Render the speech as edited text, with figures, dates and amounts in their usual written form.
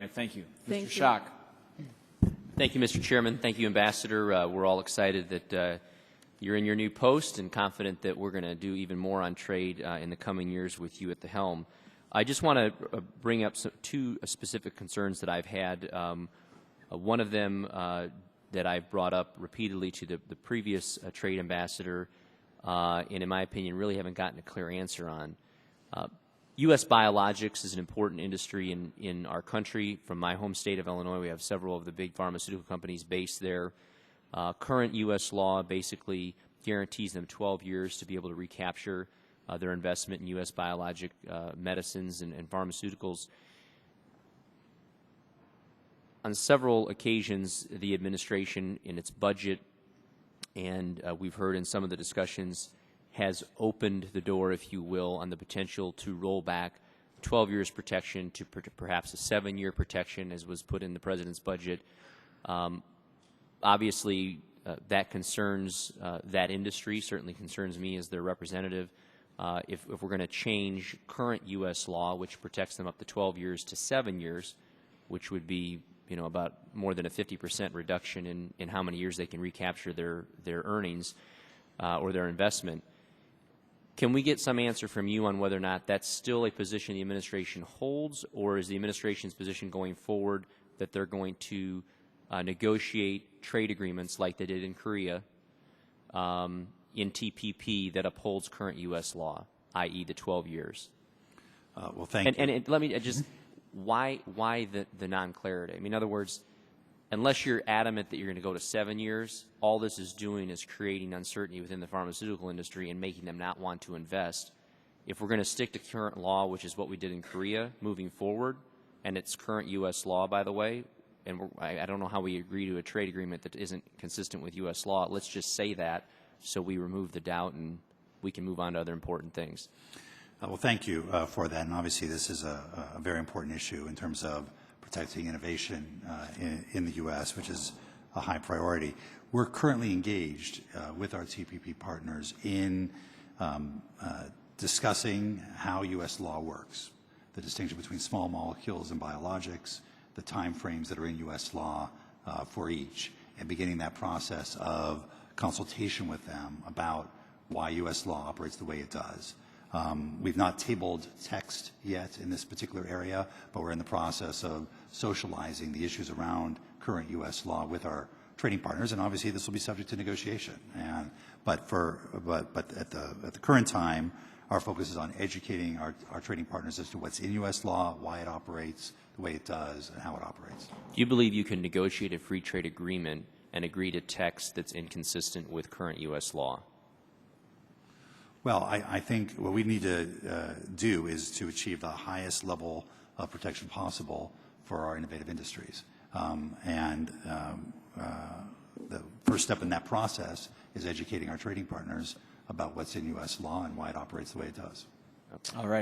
Thank you. Thank Mr. you. Schock. Thank you, Mr. Chairman. Thank you, Ambassador. We're all excited that you're in your new post and confident that we're going to do even more on trade in the coming years with you at the helm. I just want to bring up two specific concerns that I've had. One of them that I've brought up repeatedly to the previous trade ambassador, and in my opinion, really haven't gotten a clear answer on. U.S. biologics is an important industry in our country. From my home state of Illinois, we have several of the big pharmaceutical companies based there. Current U.S. law basically guarantees them 12 years to be able to recapture their investment in U.S. biologic medicines and pharmaceuticals. On several occasions, the administration in its budget, and we've heard in some of the discussions, has opened the door, if you will, on the potential to roll back 12 years protection to perhaps a 7-year protection, as was put in the President's budget. Obviously, that concerns that industry, certainly concerns me as their representative. If we're going to change current U.S. law, which protects them up to 12 years to 7 years, which would be about more than a 50% reduction in how many years they can recapture their earnings or their investment. Can we get some answer from you on whether or not that's still a position the administration holds, or is the administration's position going forward that they're going to negotiate trade agreements like they did in Korea in TPP that upholds current U.S. law, i.e. the 12 years? Well, thank you. And let me just, why the non-clarity? I mean, in other words, unless you're adamant that you're going to go to 7 years, all this is doing is creating uncertainty within the pharmaceutical industry and making them not want to invest. If we're going to stick to current law, which is what we did in Korea, moving forward, and it's current U.S. law, by the way, and I don't know how we agree to a trade agreement that isn't consistent with U.S. law. Let's just say that so we remove the doubt and we can move on to other important things. Well, thank you for that. And obviously, this is a very important issue in terms of protecting innovation in the U.S., which is a high priority. We're currently engaged with our TPP partners in discussing how U.S. law works, the distinction between small molecules and biologics, the time frames that are in U.S. law for each, and beginning that process of consultation with them about why U.S. law operates the way it does. We've not tabled text yet in this particular area, but we're in the process of socializing the issues around current U.S. law with our trading partners, and obviously this will be subject to negotiation. But at the current time, our focus is on educating our trading partners as to what's in U.S. law, why it operates the way it does, and how it operates. Do you believe you can negotiate a free trade agreement and agree to text that's inconsistent with current U.S. law? Well, I think what we need to do is to achieve the highest level of protection possible for our innovative industries. The first step in that process is educating our trading partners about what's in U.S. law and why it operates the way it does. All right.